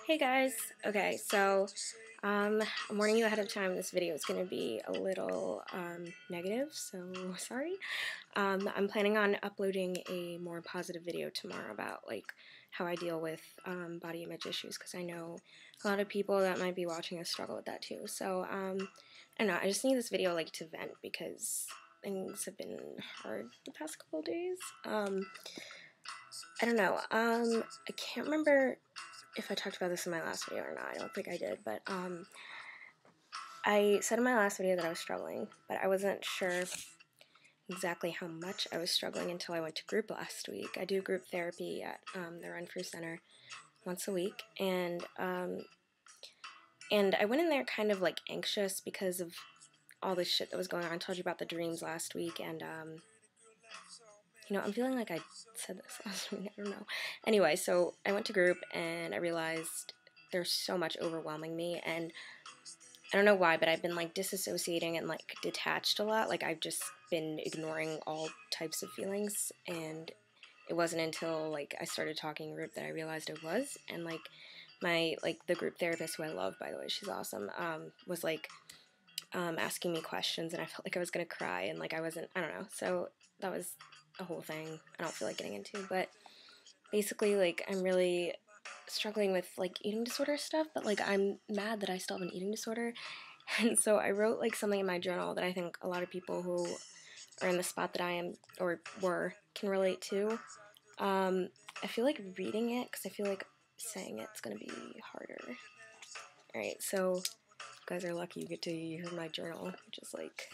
Hey guys. Okay, so I'm warning you ahead of time. This video is going to be a little negative, so sorry. I'm planning on uploading a more positive video tomorrow about like how I deal with body image issues, because I know a lot of people that might be watching us struggle with that too. So I don't know. I just need this video like to vent because things have been hard the past couple days. I don't know. I can't remember if I talked about this in my last video or not. I don't think I did, but I said in my last video that I was struggling, but I wasn't sure exactly how much I was struggling until I went to group last week. I do group therapy at the Run For Center once a week, and I went in there kind of like anxious because of all this shit that was going on. I told you about the dreams last week, and you know, I'm feeling like I said this last week, I don't know. Anyway, so I went to group and I realized there's so much overwhelming me, and I don't know why, but I've been like disassociating and like detached a lot. Like I've just been ignoring all types of feelings, and it wasn't until like I started talking in group that I realized it was. And like the group therapist, who I love, by the way, she's awesome, was like asking me questions, and I felt like I was gonna cry, and like I don't know. So that was a whole thing I don't feel like getting into, but basically like I'm really struggling with like eating disorder stuff, but like I'm mad that I still have an eating disorder. And so I wrote like something in my journal that I think a lot of people who are in the spot that I am or were can relate to. I feel like reading it because I feel like saying it's gonna be harder. Alright, so you guys are lucky you get to hear my journal, which is like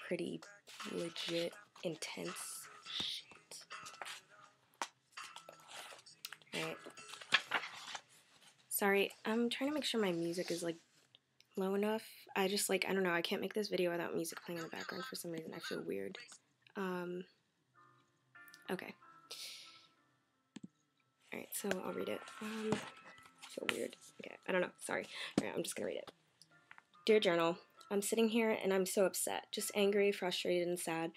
pretty legit intense shit. Alright. Sorry, I'm trying to make sure my music is like low enough. I don't know, I can't make this video without music playing in the background for some reason. I feel weird. Okay. Alright, so I'll read it. I feel weird. Okay, I don't know, sorry. Alright, I'm just gonna read it. Dear Journal, I'm sitting here and I'm so upset, just angry, frustrated, and sad.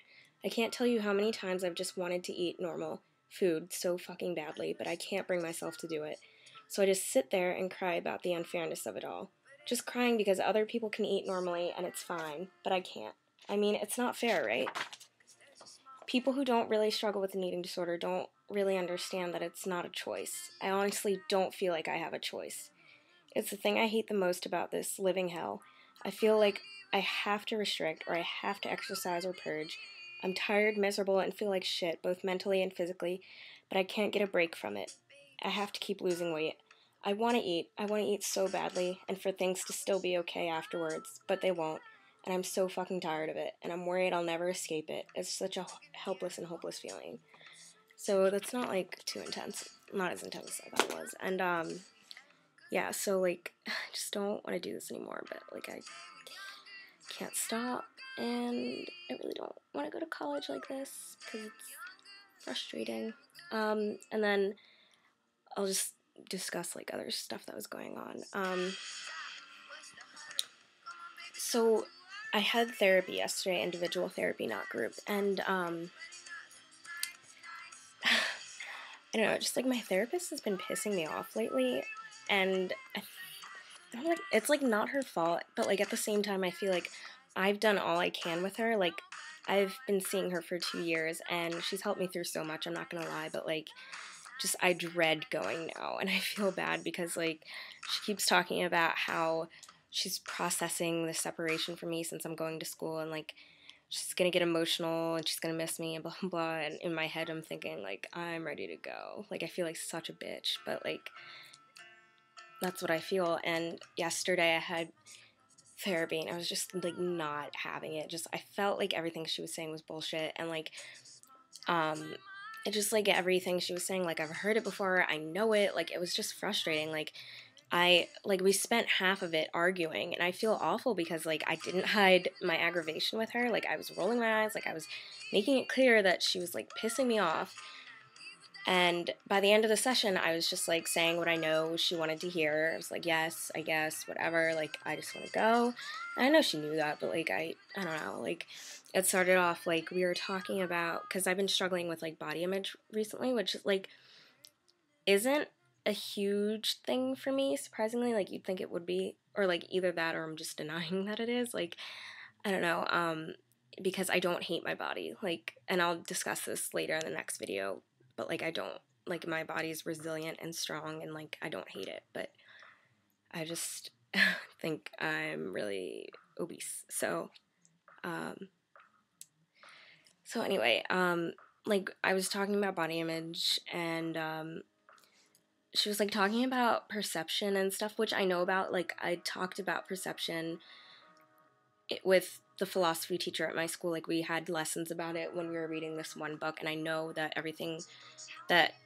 I can't tell you how many times I've just wanted to eat normal food so fucking badly, but I can't bring myself to do it. So I just sit there and cry about the unfairness of it all. Just crying because other people can eat normally and it's fine, but I can't. I mean, it's not fair, right? People who don't really struggle with an eating disorder don't really understand that it's not a choice. I honestly don't feel like I have a choice. It's the thing I hate the most about this living hell. I feel like I have to restrict, or I have to exercise or purge. I'm tired, miserable, and feel like shit, both mentally and physically, but I can't get a break from it. I have to keep losing weight. I want to eat so badly, and for things to still be okay afterwards, but they won't, and I'm so fucking tired of it, and I'm worried I'll never escape it. It's such a helpless and hopeless feeling. So that's not, like, too intense. Not as intense as I thought it was. And, yeah, so, like, I just don't want to do this anymore, but, like, I can't stop, and I really don't want to go to college like this, because it's frustrating. And then I'll just discuss, like, other stuff that was going on. So I had therapy yesterday, individual therapy, not group, and, I don't know, just, like, my therapist has been pissing me off lately, and I'm like, it's, like, not her fault, but, like, at the same time, I feel like I've done all I can with her. Like, I've been seeing her for 2 years, and she's helped me through so much, I'm not gonna lie, but, like, just I dread going now, and I feel bad because, like, she keeps talking about how she's processing the separation from me since I'm going to school, and, like, she's gonna get emotional, and she's gonna miss me, and blah, blah, blah, and in my head, I'm thinking, like, I'm ready to go. Like, I feel like such a bitch, but, like, that's what I feel. And yesterday I had therapy, and I was just, like, not having it. Just, I felt like everything she was saying was bullshit, and, like, it just, like, everything she was saying, like, I've heard it before, I know it, like, it was just frustrating. Like, we spent half of it arguing, and I feel awful because, like, I didn't hide my aggravation with her. Like, I was rolling my eyes, like, I was making it clear that she was, like, pissing me off. And by the end of the session, I was just, like, saying what I know she wanted to hear. I was like, yes, I guess, whatever, like, I just want to go. And I know she knew that, but, like, I don't know, like, it started off, like, we were talking about, because I've been struggling with, like, body image recently, which, like, isn't a huge thing for me, surprisingly. Like, you'd think it would be, or like either that or I'm just denying that it is. Like, I don't know, because I don't hate my body. Like, and I'll discuss this later in the next video, but like, I don't, like, my body's resilient and strong, and like, I don't hate it, but I just think I'm really obese. So anyway, like, I was talking about body image, and she was like talking about perception and stuff, which I know about. Like, I talked about perception with the philosophy teacher at my school. Like, we had lessons about it when we were reading this one book, and I know that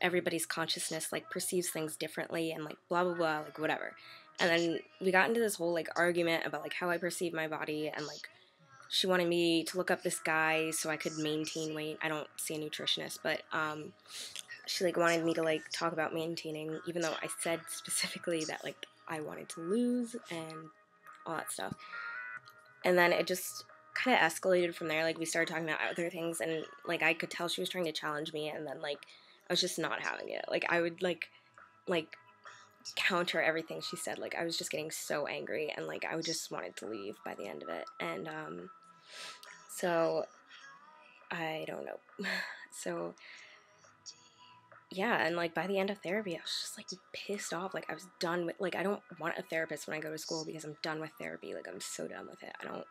everybody's consciousness like perceives things differently, and like blah blah blah, like whatever. And then we got into this whole like argument about like how I perceive my body, and like she wanted me to look up this guy so I could maintain weight. I don't see a nutritionist, but she like wanted me to like talk about maintaining, even though I said specifically that like I wanted to lose and all that stuff. And then it just kind of escalated from there. Like, we started talking about other things, and like I could tell she was trying to challenge me, and then like I was just not having it. Like, I would like counter everything she said. Like, I was just getting so angry, and like I would just wanted to leave by the end of it. And so I don't know. So yeah, and like by the end of therapy, I was just like pissed off. Like, I was done with, like, I don't want a therapist when I go to school because I'm done with therapy. Like, I'm so done with it. I don't,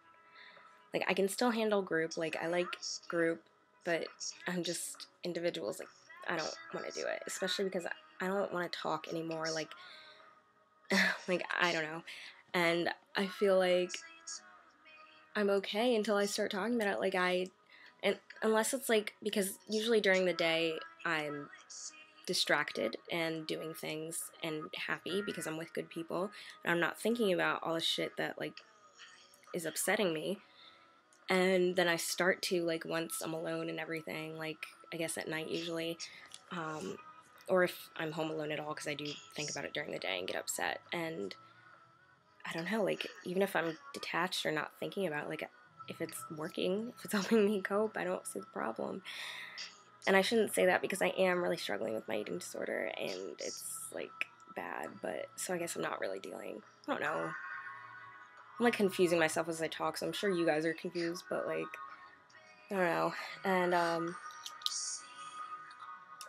like, I can still handle group. Like, I like group, but I'm just individuals. Like, I don't want to do it, especially because I don't want to talk anymore. Like, like, I don't know. And I feel like I'm okay until I start talking about it. Like, and unless it's like, because usually during the day I'm distracted and doing things and happy because I'm with good people, and I'm not thinking about all the shit that like is upsetting me. And then I start to, like, once I'm alone and everything, like, I guess at night usually, or if I'm home alone at all, because I do think about it during the day and get upset. And I don't know, like, even if I'm detached or not thinking about it, like, if it's working, if it's helping me cope, I don't see the problem. And I shouldn't say that because I am really struggling with my eating disorder, and it's, like, bad, but, so I guess I'm not really dealing, I don't know. I'm, like, confusing myself as I talk, so I'm sure you guys are confused, but, like, I don't know. And,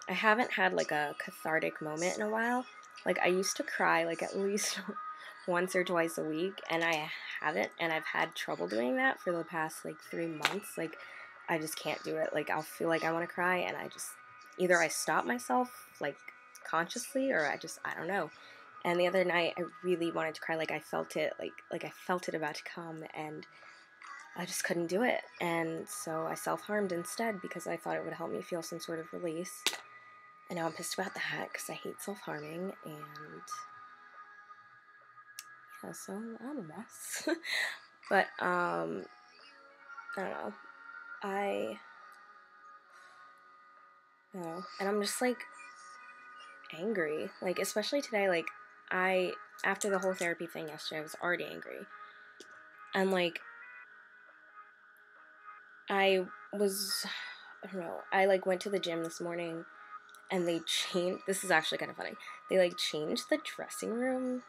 I haven't had, like, a cathartic moment in a while. Like, I used to cry, like, at least once or twice a week, and I haven't, and I've had trouble doing that for the past, like, 3 months. Like, I just can't do it. Like, I'll feel like I want to cry, and I just, either I stop myself, like, consciously, or I don't know. And the other night, I really wanted to cry. Like, I felt it, like I felt it about to come, and I just couldn't do it. And so I self-harmed instead because I thought it would help me feel some sort of release. And now I'm pissed about that because I hate self-harming, and yeah, so I'm a mess. But, I don't know. I don't know. And I'm just, like, angry. Like, especially today, like, after the whole therapy thing yesterday, I was already angry. And, like, I don't know, I, like, went to the gym this morning, and they changed, this is actually kind of funny, they, like, changed the dressing room.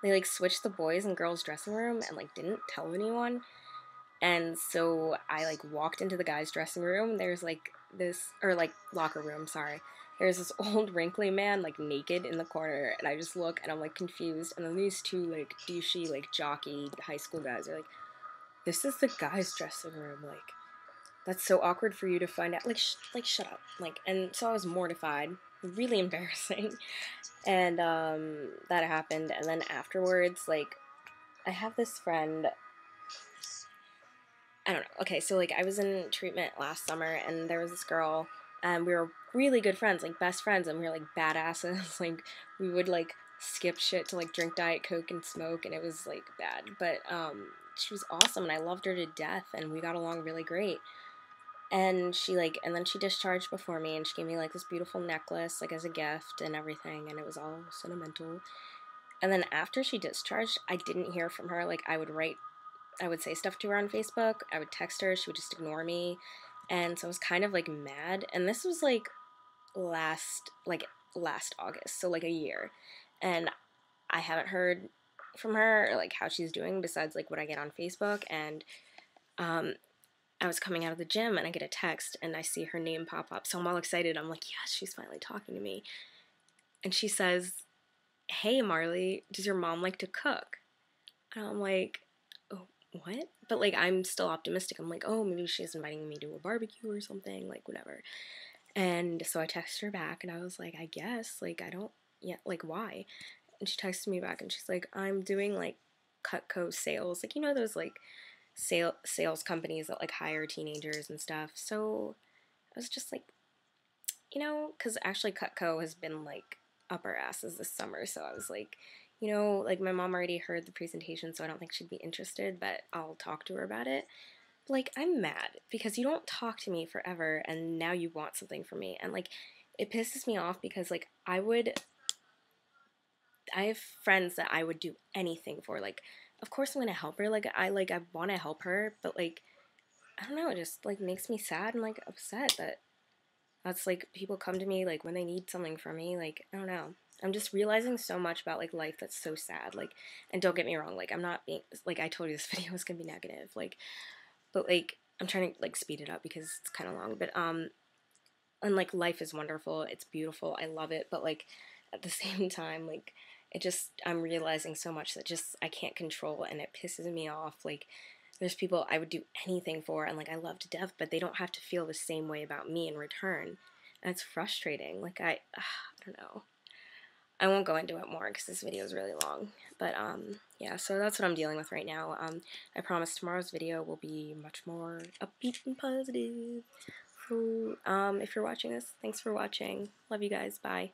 They, like, switched the boys and girls dressing room and, like, didn't tell anyone. And so I, like, walked into the guys' dressing room. There's, like, this, or, like, locker room, sorry. There's this old wrinkly man, like, naked in the corner, and I just look, and I'm, like, confused. And then these two, like, douchey, like, jockey high school guys are like, this is the guys' dressing room, like, that's so awkward for you to find out. Like, shut up. Like, and so I was mortified. Really embarrassing. And, that happened. And then afterwards, like, I have this friend, I don't know. Okay, so, like, I was in treatment last summer, and there was this girl, and we were really good friends, like, best friends, and we were, like, badasses. Like, we would, like, skip shit to, like, drink Diet Coke and smoke, and it was, like, bad. But, she was awesome, and I loved her to death, and we got along really great. And she, like, and then she discharged before me, and she gave me, like, this beautiful necklace, like, as a gift and everything, and it was all sentimental. And then after she discharged, I didn't hear from her. Like, I would say stuff to her on Facebook, I would text her, she would just ignore me, and so I was kind of, like, mad. And this was, like, last August, so like a year, and I haven't heard from her or like how she's doing besides like what I get on Facebook. And I was coming out of the gym and I get a text and I see her name pop up, so I'm all excited. I'm like, yes, she's finally talking to me. And she says, hey Marlee, does your mom like to cook? And I'm like, oh, what? But like I'm still optimistic. I'm like, oh, maybe she's inviting me to a barbecue or something, like whatever. And so I texted her back and I was like, I guess, like I don't, yeah, like why? And she texted me back and she's like, I'm doing like Cutco sales, like, you know, those like sales companies that like hire teenagers and stuff. So I was just like, you know, because actually Cutco has been like up our asses this summer. So I was like, you know, like my mom already heard the presentation, so I don't think she'd be interested, but I'll talk to her about it. Like, I'm mad because you don't talk to me forever and now you want something from me. And like, it pisses me off because like I have friends that I would do anything for. Like, of course I'm gonna help her. I want to help her, but like, I don't know. It just like makes me sad and like upset that that's like people come to me like when they need something from me. Like, I don't know. I'm just realizing so much about like life that's so sad. Like, and don't get me wrong. Like, I'm not being like I told you this video was gonna be negative. Like, but like I'm trying to like speed it up because it's kind of long. But and like life is wonderful. It's beautiful. I love it. But like at the same time, like it just I'm realizing so much that just I can't control and it pisses me off. Like there's people I would do anything for and like I love to death, but they don't have to feel the same way about me in return. And it's frustrating. Like I don't know. I won't go into it more because this video is really long. But yeah, so that's what I'm dealing with right now. I promise tomorrow's video will be much more upbeat and positive. So, if you're watching this, thanks for watching. Love you guys. Bye.